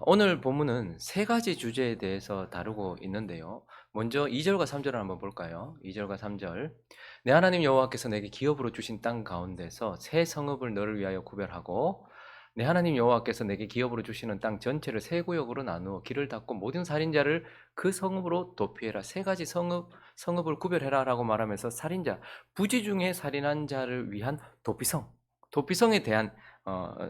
오늘 본문은 세 가지 주제에 대해서 다루고 있는데요. 먼저 2절과 3절을 한번 볼까요? 2절과 3절. 내 하나님 여호와께서 내게 기업으로 주신 땅 가운데서 새 성읍을 너를 위하여 구별하고 내 하나님 여호와께서 내게 기업으로 주시는 땅 전체를 세 구역으로 나누어 길을 닫고 모든 살인자를 그 성읍으로 도피해라. 세 가지 성읍을 구별해라라고 말하면서 살인자, 부지 중에 살인한 자를 위한 도피성에 대한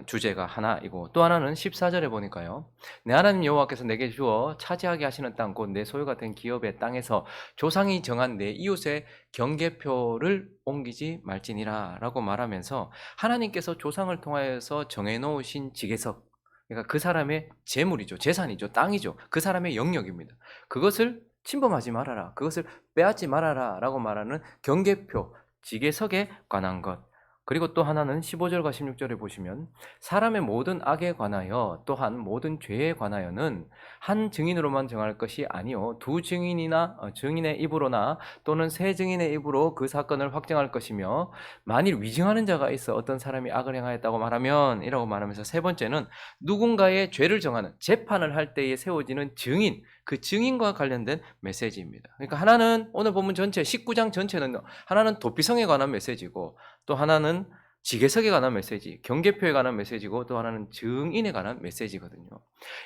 주제가 하나이고, 또 하나는 14절에 보니까요. 내 하나님 여호와께서 내게 주어 차지하게 하시는 땅 곧 내 소유가 된 기업의 땅에서 조상이 정한 내 이웃의 경계표를 옮기지 말지니라 라고 말하면서 하나님께서 조상을 통하여서 정해놓으신 직에서, 그러니까 그 사람의 재물이죠, 재산이죠, 땅이죠, 그 사람의 영역입니다. 그것을 침범하지 말아라, 그것을 빼앗지 말아라 라고 말하는 경계표, 직계석에 관한 것. 그리고 또 하나는 15절과 16절에 보시면 사람의 모든 악에 관하여 또한 모든 죄에 관하여는 한 증인으로만 정할 것이 아니요 두 증인이나 증인의 입으로나 또는 세 증인의 입으로 그 사건을 확정할 것이며, 만일 위증하는 자가 있어 어떤 사람이 악을 행하였다고 말하면 이라고 말하면서, 세 번째는 누군가의 죄를 정하는 재판을 할 때에 세워지는 증인, 그 증인과 관련된 메시지입니다. 그러니까 하나는 오늘 본문 전체 19장 전체는 하나는 도피성에 관한 메시지고, 또 하나는 지계석에 관한 메시지, 경계표에 관한 메시지고, 또 하나는 증인에 관한 메시지거든요.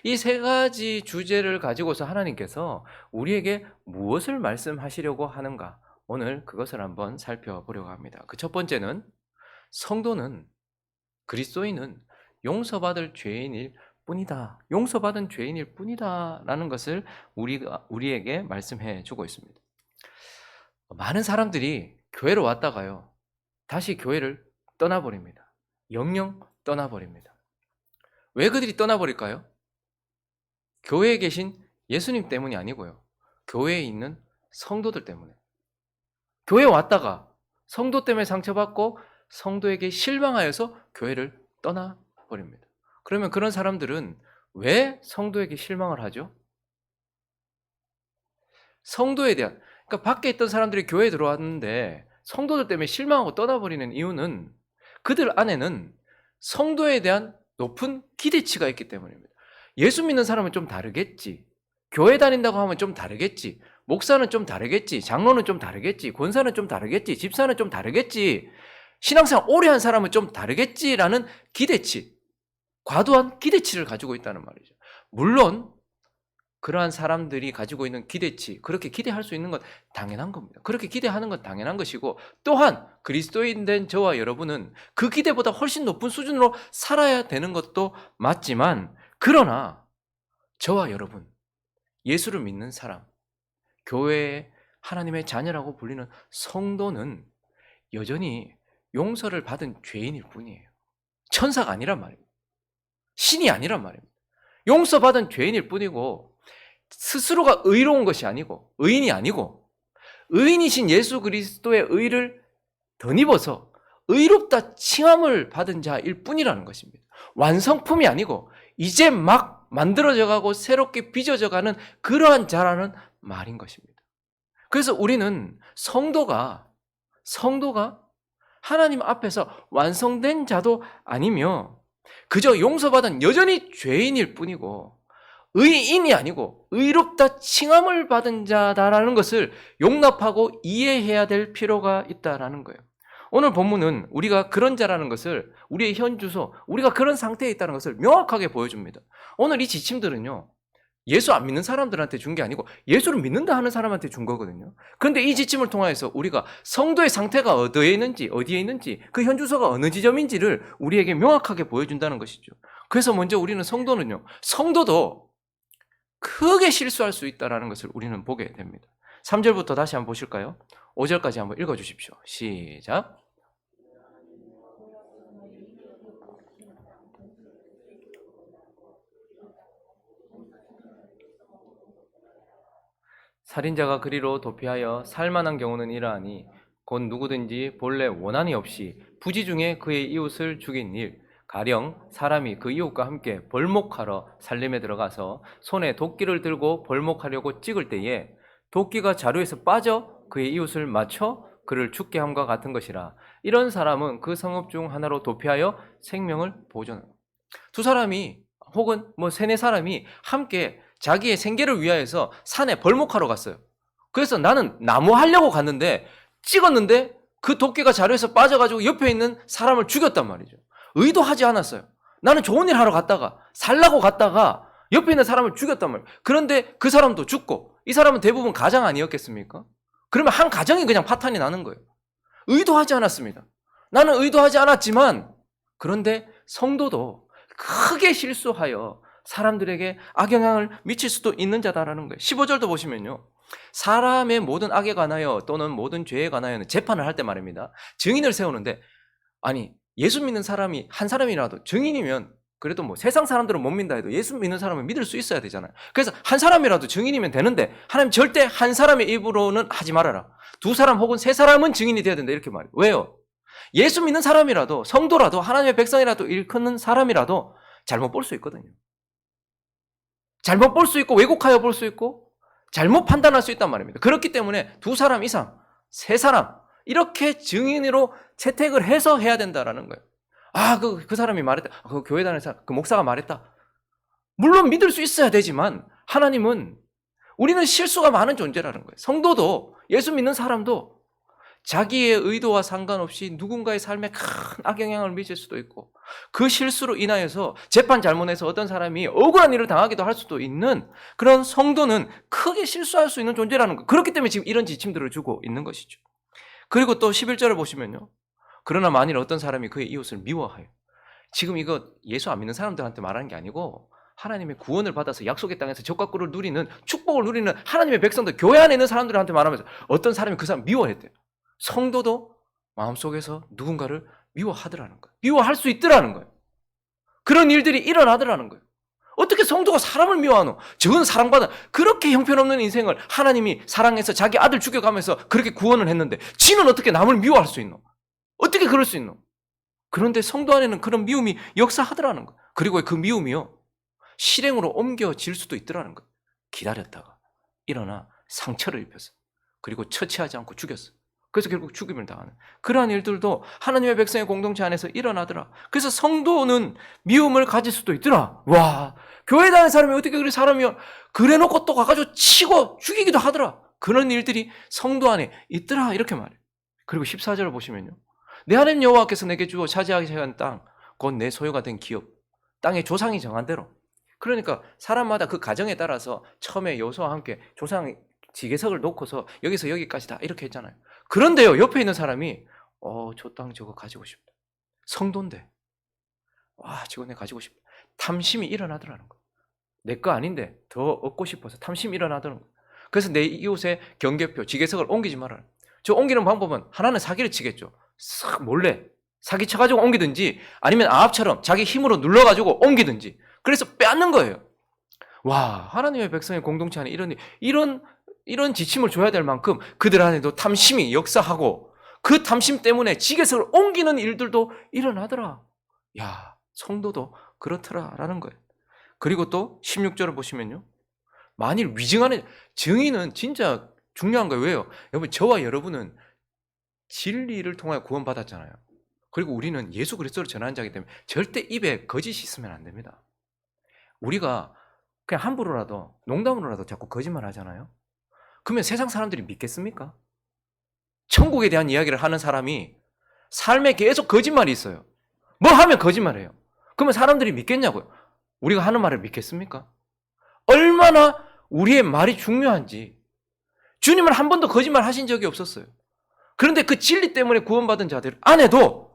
이 세 가지 주제를 가지고서 하나님께서 우리에게 무엇을 말씀하시려고 하는가, 오늘 그것을 한번 살펴보려고 합니다. 그 첫 번째는 성도는, 그리스도인은 용서받을 죄인일 뿐이다, 용서받은 죄인일 뿐이다 라는 것을 우리에게 말씀해 주고 있습니다. 많은 사람들이 교회로 왔다가요, 다시 교회를 떠나버립니다. 영영 떠나버립니다. 왜 그들이 떠나버릴까요? 교회에 계신 예수님 때문이 아니고요, 교회에 있는 성도들 때문에. 교회에 왔다가 성도 때문에 상처받고 성도에게 실망하여서 교회를 떠나버립니다. 그러면 그런 사람들은 왜 성도에게 실망을 하죠? 성도에 대한, 그러니까 밖에 있던 사람들이 교회에 들어왔는데 성도들 때문에 실망하고 떠나버리는 이유는 그들 안에는 성도에 대한 높은 기대치가 있기 때문입니다. 예수 믿는 사람은 좀 다르겠지, 교회 다닌다고 하면 좀 다르겠지, 목사는 좀 다르겠지, 장로는 좀 다르겠지, 권사는 좀 다르겠지, 집사는 좀 다르겠지, 신앙생활 오래 한 사람은 좀 다르겠지라는 기대치, 과도한 기대치를 가지고 있다는 말이죠. 물론 그러한 사람들이 가지고 있는 기대치, 그렇게 기대할 수 있는 건 당연한 겁니다. 그렇게 기대하는 건 당연한 것이고, 또한 그리스도인 된 저와 여러분은 그 기대보다 훨씬 높은 수준으로 살아야 되는 것도 맞지만, 그러나 저와 여러분, 예수를 믿는 사람, 교회의 하나님의 자녀라고 불리는 성도는 여전히 용서를 받은 죄인일 뿐이에요. 천사가 아니란 말입니다. 신이 아니란 말입니다. 용서받은 죄인일 뿐이고, 스스로가 의로운 것이 아니고, 의인이 아니고, 의인이신 예수 그리스도의 의를 덧입어서 의롭다 칭함을 받은 자일 뿐이라는 것입니다. 완성품이 아니고 이제 막 만들어져 가고 새롭게 빚어져 가는 그러한 자라는 말인 것입니다. 그래서 우리는 성도가 하나님 앞에서 완성된 자도 아니며 그저 용서받은 여전히 죄인일 뿐이고 의인이 아니고 의롭다 칭함을 받은 자다라는 것을 용납하고 이해해야 될 필요가 있다라는 거예요. 오늘 본문은 우리가 그런 자라는 것을, 우리의 현 주소, 우리가 그런 상태에 있다는 것을 명확하게 보여줍니다. 오늘 이 지침들은요, 예수 안 믿는 사람들한테 준 게 아니고 예수를 믿는다 하는 사람한테 준 거거든요. 그런데 이 지침을 통해서 우리가 성도의 상태가 어디에 있는지, 그 현 주소가 어느 지점인지를 우리에게 명확하게 보여준다는 것이죠. 그래서 먼저 우리는 성도도 크게 실수할 수 있다는 것을 우리는 보게 됩니다. 3절부터 다시 한번 보실까요? 5절까지 한번 읽어주십시오. 시작. 살인자가 그리로 도피하여 살만한 경우는 이러하니 곧 누구든지 본래 원한이 없이 부지 중에 그의 이웃을 죽인 일, 가령 사람이 그 이웃과 함께 벌목하러 살림에 들어가서 손에 도끼를 들고 벌목하려고 찍을 때에 도끼가 자루에서 빠져 그의 이웃을 맞춰 그를 죽게 함과 같은 것이라. 이런 사람은 그 성읍 중 하나로 도피하여 생명을 보존합니다. 두 사람이 혹은 뭐 세네 사람이 함께 자기의 생계를 위하여서 산에 벌목하러 갔어요. 그래서 나는 나무 하려고 갔는데 찍었는데 그 도끼가 자루에서 빠져가지고 옆에 있는 사람을 죽였단 말이죠. 의도하지 않았어요. 나는 좋은 일 하러 갔다가 살라고 갔다가 옆에 있는 사람을 죽였단 말이에요. 그런데 그 사람도 죽고 이 사람은 대부분 가장 아니었겠습니까? 그러면 한 가정이 그냥 파탄이 나는 거예요. 의도하지 않았습니다. 나는 의도하지 않았지만 그런데 성도도 크게 실수하여 사람들에게 악영향을 미칠 수도 있는 자다라는 거예요. 15절도 보시면요. 사람의 모든 악에 관하여 또는 모든 죄에 관하여는 재판을 할 때 말입니다. 증인을 세우는데 아니 예수 믿는 사람이 한 사람이라도 증인이면 그래도 뭐 세상 사람들은 못 믿는다 해도 예수 믿는 사람은 믿을 수 있어야 되잖아요. 그래서 한 사람이라도 증인이면 되는데 하나님 절대 한 사람의 입으로는 하지 말아라. 두 사람 혹은 세 사람은 증인이 돼야 된다 이렇게 말해요. 왜요? 예수 믿는 사람이라도 성도라도 하나님의 백성이라도 일컫는 사람이라도 잘못 볼 수 있거든요. 잘못 볼 수 있고 왜곡하여 볼 수 있고 잘못 판단할 수 있단 말입니다. 그렇기 때문에 두 사람 이상, 세 사람 이렇게 증인으로 채택을 해서 해야 된다라는 거예요. 아, 그 사람이 말했다. 그 교회 다니는 사람, 그 목사가 말했다. 물론 믿을 수 있어야 되지만 하나님은 우리는 실수가 많은 존재라는 거예요. 성도도 예수 믿는 사람도 자기의 의도와 상관없이 누군가의 삶에 큰 악영향을 미칠 수도 있고 그 실수로 인하여서 재판 잘못해서 어떤 사람이 억울한 일을 당하기도 할 수도 있는 그런 성도는 크게 실수할 수 있는 존재라는 거. 그렇기 때문에 지금 이런 지침들을 주고 있는 것이죠. 그리고 또 11절을 보시면요. 그러나 만일 어떤 사람이 그의 이웃을 미워하여 지금 이거 예수 안 믿는 사람들한테 말하는 게 아니고 하나님의 구원을 받아서 약속의 땅에서 적과 꿀을 누리는 축복을 누리는 하나님의 백성들 교회 안에 있는 사람들한테 말하면서 어떤 사람이 그 사람 미워했대요. 성도도 마음속에서 누군가를 미워하더라는 거예요. 미워할 수 있더라는 거예요. 그런 일들이 일어나더라는 거예요. 어떻게 성도가 사람을 미워하노? 저건 사랑받아. 그렇게 형편없는 인생을 하나님이 사랑해서 자기 아들 죽여가면서 그렇게 구원을 했는데 지는 어떻게 남을 미워할 수 있노? 어떻게 그럴 수 있노? 그런데 성도 안에는 그런 미움이 역사하더라는 거예요. 그리고 그 미움이요. 실행으로 옮겨질 수도 있더라는 거예요. 기다렸다가 일어나 상처를 입혔어. 그리고 처치하지 않고 죽였어. 그래서 결국 죽임을 당하는 그러한 일들도 하나님의 백성의 공동체 안에서 일어나더라. 그래서 성도는 미움을 가질 수도 있더라. 와, 교회 다니는 사람이 어떻게 그래 사람이요? 그래놓고 또 가가지고 치고 죽이기도 하더라. 그런 일들이 성도 안에 있더라 이렇게 말해요. 그리고 14절을 보시면요. 내 하나님 여호와께서 내게 주어 차지하게 한 땅, 곧 내 소유가 된 기업, 땅의 조상이 정한 대로. 그러니까 사람마다 그 가정에 따라서 처음에 여호수아와 함께 조상 지게석을 놓고서 여기서 여기까지다 이렇게 했잖아요. 그런데요 옆에 있는 사람이 저 땅 저거 가지고 싶다. 성도인데 와 저거 내가 가지고 싶다. 탐심이 일어나더라는 거예요. 내 거 아닌데 더 얻고 싶어서 탐심이 일어나더라는 거예요. 그래서 내 이웃의 경계표 지게석을 옮기지 말아라. 저 옮기는 방법은 하나는 사기를 치겠죠. 싹 몰래 사기 쳐가지고 옮기든지 아니면 아합처럼 자기 힘으로 눌러가지고 옮기든지 그래서 빼앗는 거예요. 와 하나님의 백성의 공동체 안에 이런 지침을 줘야 될 만큼 그들 안에도 탐심이 역사하고 그 탐심 때문에 지게석을 옮기는 일들도 일어나더라. 야 성도도 그렇더라라는 거예요. 그리고 또 16절을 보시면요. 만일 위증하는 증인은 진짜 중요한 거예요. 왜요? 여러분 저와 여러분은 진리를 통하여 구원받았잖아요. 그리고 우리는 예수 그리스도를 전하는 자이기 때문에 절대 입에 거짓이 있으면 안 됩니다. 우리가 그냥 함부로라도 농담으로라도 자꾸 거짓말 하잖아요. 그러면 세상 사람들이 믿겠습니까? 천국에 대한 이야기를 하는 사람이 삶에 계속 거짓말이 있어요. 뭐 하면 거짓말해요. 그러면 사람들이 믿겠냐고요? 우리가 하는 말을 믿겠습니까? 얼마나 우리의 말이 중요한지 주님은 한 번도 거짓말 하신 적이 없었어요. 그런데 그 진리 때문에 구원받은 자들 안에도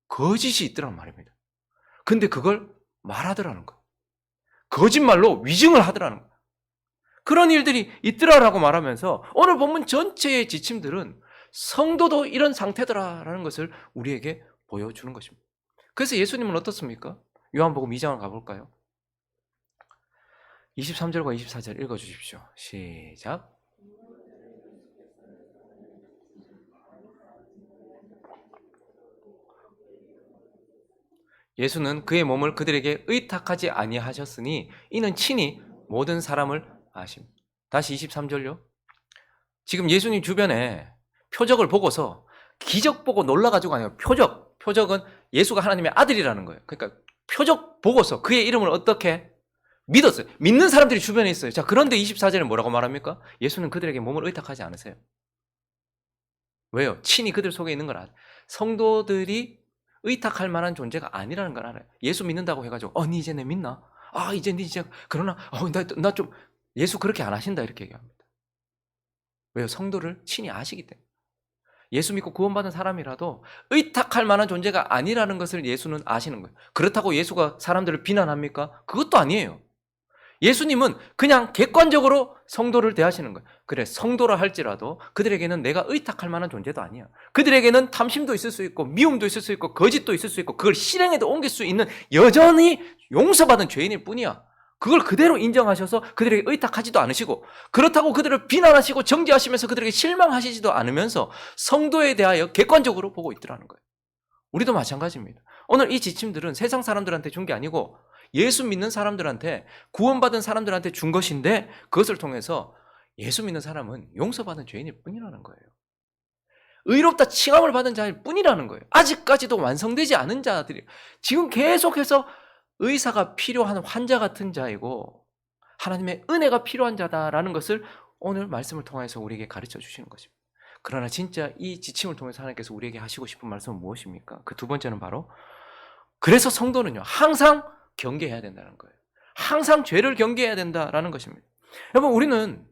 거짓이 있더란 말입니다. 근데 그걸 말하더라는 거예요. 거짓말로 위증을 하더라는 거예요. 그런 일들이 있더라라고 말하면서 오늘 본문 전체의 지침들은 성도도 이런 상태더라라는 것을 우리에게 보여주는 것입니다. 그래서 예수님은 어떻습니까? 요한복음 2장을 가볼까요? 23절과 24절 읽어주십시오. 시작. 예수는 그의 몸을 그들에게 의탁하지 아니하셨으니 이는 친히 모든 사람을 아심. 다시 23절요. 지금 예수님 주변에 표적을 보고서 기적 보고 놀라가지고 아니에요. 표적은 예수가 하나님의 아들이라는 거예요. 그러니까 표적 보고서 그의 이름을 어떻게 믿었어요. 믿는 사람들이 주변에 있어요. 자, 그런데 24절에 뭐라고 말합니까? 예수는 그들에게 몸을 의탁하지 않으세요. 왜요? 친히 그들 속에 있는 걸 알아요. 성도들이 의탁할 만한 존재가 아니라는 걸 알아요. 예수 믿는다고 해가지고 니 이제 내 믿나? 이제 니 이제 그러나 나 좀 예수 그렇게 안 하신다 이렇게 얘기합니다. 왜요? 성도를 친히 아시기 때문에. 예수 믿고 구원받은 사람이라도 의탁할 만한 존재가 아니라는 것을 예수는 아시는 거예요. 그렇다고 예수가 사람들을 비난합니까? 그것도 아니에요. 예수님은 그냥 객관적으로 성도를 대하시는 거예요. 그래, 성도라 할지라도 그들에게는 내가 의탁할 만한 존재도 아니야. 그들에게는 탐심도 있을 수 있고 미움도 있을 수 있고 거짓도 있을 수 있고 그걸 실행에도 옮길 수 있는 여전히 용서받은 죄인일 뿐이야. 그걸 그대로 인정하셔서 그들에게 의탁하지도 않으시고 그렇다고 그들을 비난하시고 정죄하시면서 그들에게 실망하시지도 않으면서 성도에 대하여 객관적으로 보고 있더라는 거예요. 우리도 마찬가지입니다. 오늘 이 지침들은 세상 사람들한테 준 게 아니고 예수 믿는 사람들한테 구원받은 사람들한테 준 것인데 그것을 통해서 예수 믿는 사람은 용서받은 죄인일 뿐이라는 거예요. 의롭다 칭함을 받은 자일 뿐이라는 거예요. 아직까지도 완성되지 않은 자들이 지금 계속해서 의사가 필요한 환자 같은 자이고 하나님의 은혜가 필요한 자다라는 것을 오늘 말씀을 통해서 우리에게 가르쳐 주시는 것입니다. 그러나 진짜 이 지침을 통해서 하나님께서 우리에게 하시고 싶은 말씀은 무엇입니까? 그 두 번째는 바로 그래서 성도는요 항상 경계해야 된다는 거예요. 항상 죄를 경계해야 된다라는 것입니다. 여러분 우리는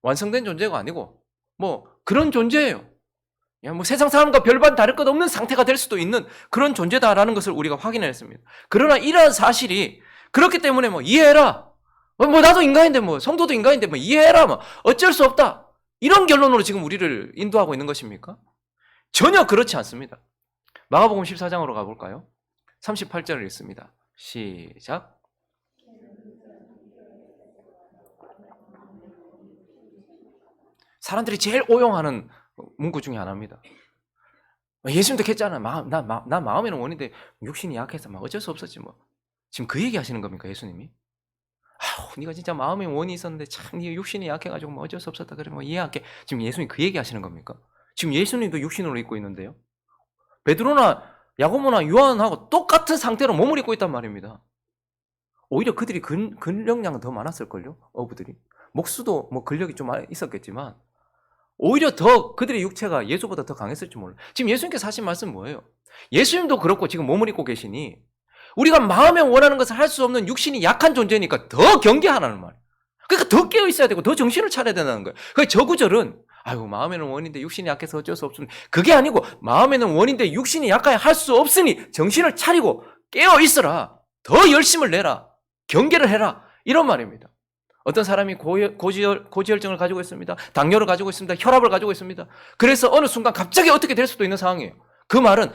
완성된 존재가 아니고 뭐 그런 존재예요. 뭐 세상 사람과 별반 다를 것 없는 상태가 될 수도 있는 그런 존재다라는 것을 우리가 확인했습니다. 그러나 이러한 사실이 그렇기 때문에 뭐 이해해라. 뭐 나도 인간인데 뭐 성도도 인간인데 뭐 이해해라. 뭐 어쩔 수 없다. 이런 결론으로 지금 우리를 인도하고 있는 것입니까? 전혀 그렇지 않습니다. 마가복음 14장으로 가볼까요? 38절을 읽습니다. 시작. 사람들이 제일 오용하는 문구 중에 하나입니다. 예수님도 했잖아. 나 마음에는 원인데 육신이 약해서 막 어쩔 수 없었지 뭐. 지금 그 얘기 하시는 겁니까 예수님이? 네가 진짜 마음에 원이 있었는데 참 네 육신이 약해가지고 뭐 어쩔 수 없었다 그래 뭐 이해할게. 지금 예수님 그 얘기 하시는 겁니까? 지금 예수님도 육신으로 입고 있는데요. 베드로나 야고보나 요한하고 똑같은 상태로 몸을 입고 있단 말입니다. 오히려 그들이 근력량은 더 많았을걸요. 어부들이. 목수도 뭐 근력이 좀 있었겠지만 오히려 더 그들의 육체가 예수보다 더 강했을지 몰라요. 지금 예수님께서 하신 말씀은 뭐예요? 예수님도 그렇고 지금 몸을 입고 계시니 우리가 마음에 원하는 것을 할 수 없는 육신이 약한 존재니까 더 경계하라는 말이에요. 그러니까 더 깨어 있어야 되고 더 정신을 차려야 된다는 거예요. 그러니까 저 구절은 마음에는 원인데 육신이 약해서 어쩔 수 없으니 그게 아니고 마음에는 원인데 육신이 약하여 할 수 없으니 정신을 차리고 깨어 있어라. 더 열심을 내라. 경계를 해라. 이런 말입니다. 어떤 사람이 고지혈증을 가지고 있습니다. 당뇨를 가지고 있습니다. 혈압을 가지고 있습니다. 그래서 어느 순간 갑자기 어떻게 될 수도 있는 상황이에요. 그 말은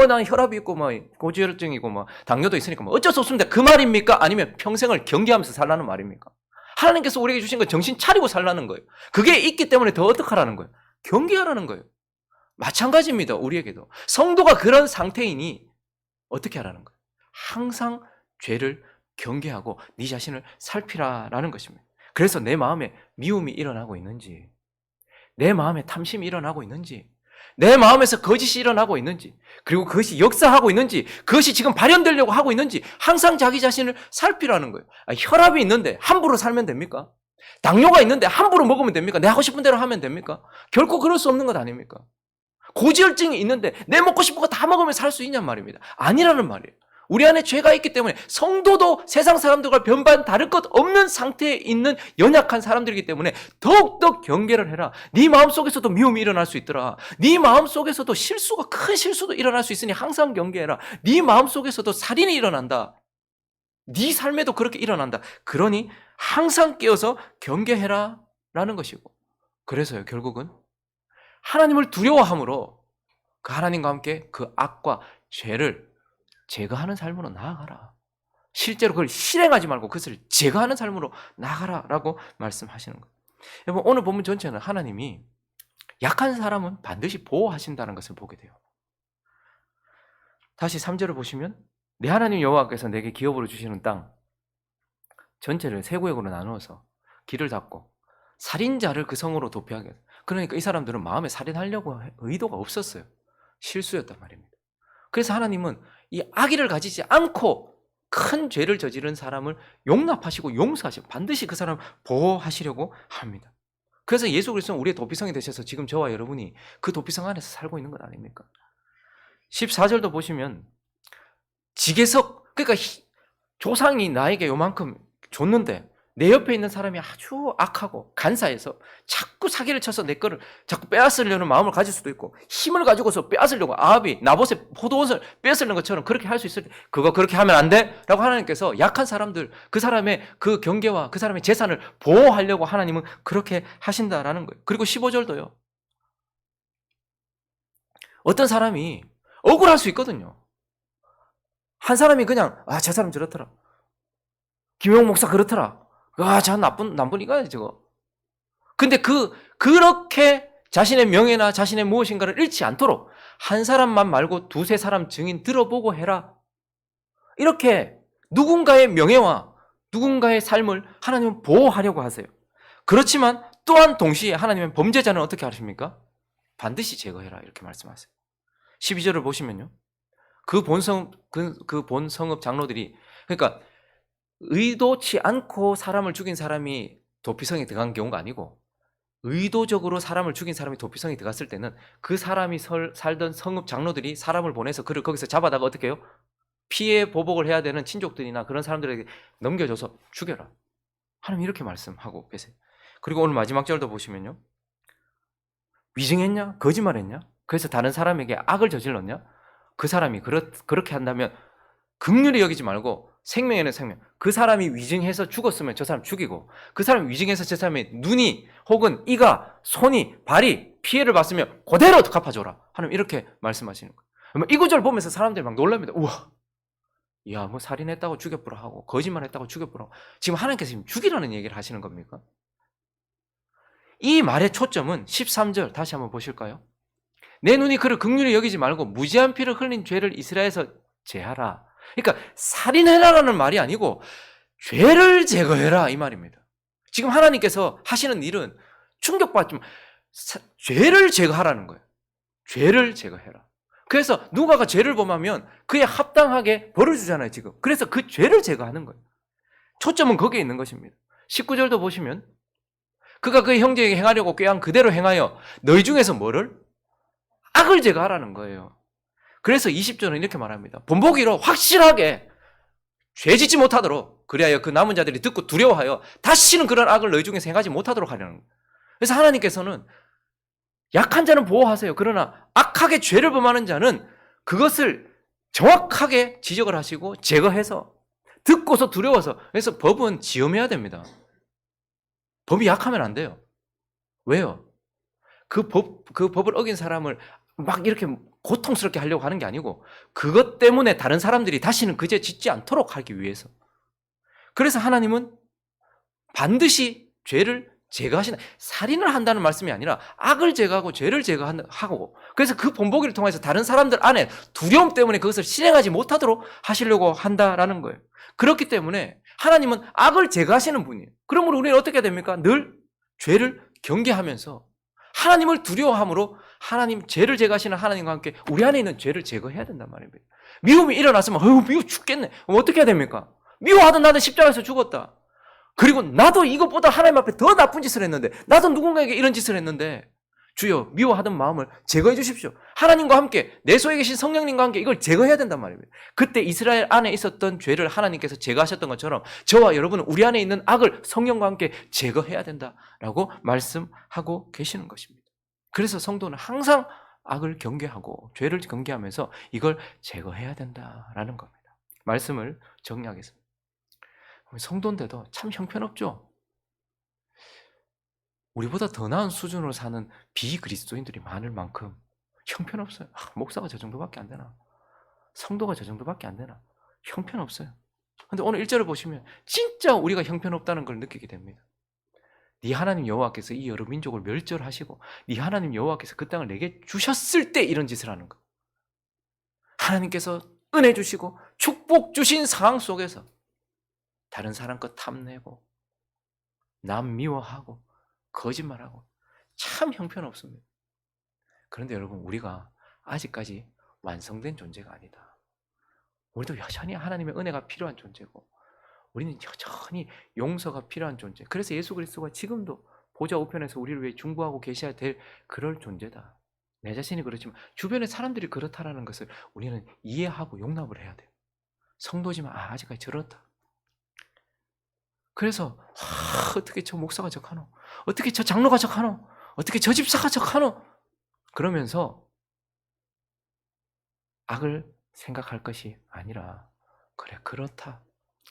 난 혈압이 있고 뭐 고지혈증이고 뭐 당뇨도 있으니까 뭐 어쩔 수 없습니다. 그 말입니까? 아니면 평생을 경계하면서 살라는 말입니까? 하나님께서 우리에게 주신 건 정신 차리고 살라는 거예요. 그게 있기 때문에 더 어떡하라는 거예요? 경계하라는 거예요. 마찬가지입니다. 우리에게도. 성도가 그런 상태이니 어떻게 하라는 거예요? 항상 죄를 경계하고 네 자신을 살피라라는 것입니다. 그래서 내 마음에 미움이 일어나고 있는지, 내 마음에 탐심이 일어나고 있는지, 내 마음에서 거짓이 일어나고 있는지, 그리고 그것이 역사하고 있는지, 그것이 지금 발현되려고 하고 있는지 항상 자기 자신을 살피라는 거예요. 혈압이 있는데 함부로 살면 됩니까? 당뇨가 있는데 함부로 먹으면 됩니까? 내 하고 싶은 대로 하면 됩니까? 결코 그럴 수 없는 것 아닙니까? 고지혈증이 있는데 내 먹고 싶은 거 다 먹으면 살 수 있냔 말입니다. 아니라는 말이에요. 우리 안에 죄가 있기 때문에 성도도 세상 사람들과 변반 다를 것 없는 상태에 있는 연약한 사람들이기 때문에 더욱더 경계를 해라. 네 마음속에서도 미움이 일어날 수 있더라. 네 마음속에서도 큰 실수도 일어날 수 있으니 항상 경계해라. 네 마음속에서도 살인이 일어난다. 네 삶에도 그렇게 일어난다. 그러니 항상 깨어서 경계해라 라는 것이고, 그래서요 결국은 하나님을 두려워함으로 그 하나님과 함께 그 악과 죄를 제거하는 삶으로 나아가라. 실제로 그걸 실행하지 말고 그것을 제거하는 삶으로 나아가라라고 말씀하시는 거예요. 여러분 오늘 본문 전체는 하나님이 약한 사람은 반드시 보호하신다는 것을 보게 돼요. 다시 3절을 보시면 내 하나님 여호와께서 내게 기업으로 주시는 땅 전체를 세 구역으로 나누어서 길을 닫고 살인자를 그 성으로 도피하게 해서, 그러니까 이 사람들은 마음에 살인하려고 의도가 없었어요. 실수였단 말입니다. 그래서 하나님은 이 악의를 가지지 않고 큰 죄를 저지른 사람을 용납하시고 용서하시고 반드시 그 사람을 보호하시려고 합니다. 그래서 예수 그리스도는 우리의 도피성이 되셔서 지금 저와 여러분이 그 도피성 안에서 살고 있는 것 아닙니까? 14절도 보시면 지게석, 그러니까 조상이 나에게 요만큼 줬는데 내 옆에 있는 사람이 아주 악하고 간사해서 자꾸 사기를 쳐서 내 거를 자꾸 빼앗으려는 마음을 가질 수도 있고 힘을 가지고서 빼앗으려고 아합이 나봇의 포도원을 빼앗으려는 것처럼 그렇게 할 수 있을 때 그거 그렇게 하면 안 돼? 라고 하나님께서 약한 사람들, 그 사람의 그 경계와 그 사람의 재산을 보호하려고 하나님은 그렇게 하신다라는 거예요. 그리고 15절도요. 어떤 사람이 억울할 수 있거든요. 한 사람이 그냥 저 사람 저렇더라. 김용 목사 그렇더라. 저 나쁜 이가야 저거. 근데 그렇게 자신의 명예나 자신의 무엇인가를 잃지 않도록 한 사람만 말고 두세 사람 증인 들어보고 해라. 이렇게 누군가의 명예와 누군가의 삶을 하나님은 보호하려고 하세요. 그렇지만 또한 동시에 하나님은 범죄자는 어떻게 하십니까? 반드시 제거해라 이렇게 말씀하세요. 12절을 보시면요. 그 본성읍 장로들이 그러니까 의도치 않고 사람을 죽인 사람이 도피성에 들어간 경우가 아니고 의도적으로 사람을 죽인 사람이 도피성에 들어갔을 때는 그 사람이 살던 성읍 장로들이 사람을 보내서 그를 거기서 잡아다가 어떻게 해요? 피해 보복을 해야 되는 친족들이나 그런 사람들에게 넘겨줘서 죽여라. 하나님 이렇게 말씀하고 계세요. 그리고 오늘 마지막 절도 보시면요. 위증했냐? 거짓말했냐? 그래서 다른 사람에게 악을 저질렀냐? 그 사람이 그렇게 한다면 긍휼히 여기지 말고 생명에는 생명. 그 사람이 위증해서 죽었으면 저 사람 죽이고 그 사람이 위증해서 저 사람의 눈이 혹은 이가 손이 발이 피해를 봤으면 그대로 갚아줘라. 하나님 이렇게 말씀하시는 거예요. 이 구절 보면서 사람들이 막 놀랍니다. 우와, 야, 뭐 살인했다고 죽여보라 하고 거짓말했다고 죽여보라. 지금 하나님께서 지금 죽이라는 얘기를 하시는 겁니까? 이 말의 초점은 13절 다시 한번 보실까요? 내 눈이 그를 긍휼히 여기지 말고 무지한 피를 흘린 죄를 이스라엘에서 제하라. 그러니까 살인해라라는 말이 아니고 죄를 제거해라 이 말입니다. 지금 하나님께서 하시는 일은 충격받지만 죄를 제거하라는 거예요. 죄를 제거해라. 그래서 누가가 죄를 범하면 그에 합당하게 벌을 주잖아요 지금. 그래서 그 죄를 제거하는 거예요. 초점은 거기에 있는 것입니다. 19절도 보시면 그가 그의 형제에게 행하려고 꾀한 그대로 행하여 너희 중에서 뭐를? 악을 제거하라는 거예요. 그래서 20절은 이렇게 말합니다. 본보기로 확실하게 죄 짓지 못하도록 그리하여 그 남은 자들이 듣고 두려워하여 다시는 그런 악을 너희 중에서 행하지 못하도록 하려는 거예요. 그래서 하나님께서는 약한 자는 보호하세요. 그러나 악하게 죄를 범하는 자는 그것을 정확하게 지적을 하시고 제거해서 듣고서 두려워서 그래서 법은 지엄해야 됩니다. 법이 약하면 안 돼요. 왜요? 그 법을 어긴 사람을 막 이렇게 고통스럽게 하려고 하는 게 아니고 그것 때문에 다른 사람들이 다시는 그 죄 짓지 않도록 하기 위해서. 그래서 하나님은 반드시 죄를 제거하시는, 살인을 한다는 말씀이 아니라 악을 제거하고 죄를 제거하고 그래서 그 본보기를 통해서 다른 사람들 안에 두려움 때문에 그것을 실행하지 못하도록 하시려고 한다라는 거예요. 그렇기 때문에 하나님은 악을 제거하시는 분이에요. 그러므로 우리는 어떻게 됩니까? 늘 죄를 경계하면서 하나님을 두려워함으로 하나님 죄를 제거하시는 하나님과 함께 우리 안에 있는 죄를 제거해야 된단 말입니다. 미움이 일어났으면 미워 죽겠네. 그럼 어떻게 해야 됩니까? 미워하던 나는 십자가에서 죽었다. 그리고 나도 이것보다 하나님 앞에 더 나쁜 짓을 했는데 나도 누군가에게 이런 짓을 했는데 주여 미워하던 마음을 제거해 주십시오. 하나님과 함께 내 속에 계신 성령님과 함께 이걸 제거해야 된단 말입니다. 그때 이스라엘 안에 있었던 죄를 하나님께서 제거하셨던 것처럼 저와 여러분은 우리 안에 있는 악을 성령과 함께 제거해야 된다라고 말씀하고 계시는 것입니다. 그래서 성도는 항상 악을 경계하고 죄를 경계하면서 이걸 제거해야 된다라는 겁니다. 말씀을 정리하겠습니다. 성도인데도 참 형편없죠. 우리보다 더 나은 수준으로 사는 비그리스도인들이 많을 만큼 형편없어요. 목사가 저 정도밖에 안 되나? 성도가 저 정도밖에 안 되나? 형편없어요. 근데 오늘 1절을 보시면 진짜 우리가 형편없다는 걸 느끼게 됩니다. 네 하나님 여호와께서 이 여러 민족을 멸절하시고 네 하나님 여호와께서 그 땅을 내게 주셨을 때 이런 짓을 하는 거. 하나님께서 은혜 주시고 축복 주신 상황 속에서 다른 사람 것 탐내고 남 미워하고 거짓말하고 참 형편없습니다. 그런데 여러분 우리가 아직까지 완성된 존재가 아니다. 우리도 여전히 하나님의 은혜가 필요한 존재고 우리는 여전히 용서가 필요한 존재. 그래서 예수 그리스도가 지금도 보좌 우편에서 우리를 위해 중보하고 계셔야 될 그럴 존재다. 내 자신이 그렇지만 주변의 사람들이 그렇다라는 것을 우리는 이해하고 용납을 해야 돼요. 성도지만 아직까지 저렇다. 그래서 어떻게 저 목사가 저하노? 어떻게 저 장로가 저하노? 어떻게 저 집사가 저하노? 그러면서 악을 생각할 것이 아니라 그래 그렇다.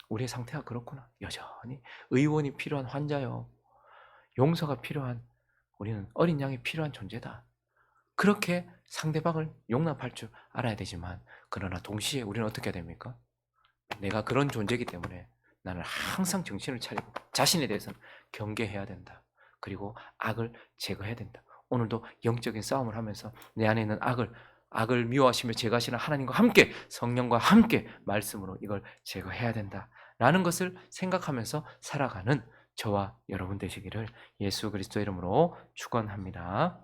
우리의 상태가 그렇구나. 여전히 의원이 필요한 환자요. 용서가 필요한 우리는 어린 양이 필요한 존재다. 그렇게 상대방을 용납할 줄 알아야 되지만 그러나 동시에 우리는 어떻게 해야 됩니까? 내가 그런 존재이기 때문에 나는 항상 정신을 차리고 자신에 대해서는 경계해야 된다. 그리고 악을 제거해야 된다. 오늘도 영적인 싸움을 하면서 내 안에 있는 악을 미워하시며 제거하시는 하나님과 함께 성령과 함께 말씀으로 이걸 제거해야 된다라는 것을 생각하면서 살아가는 저와 여러분 되시기를 예수 그리스도 이름으로 축원합니다.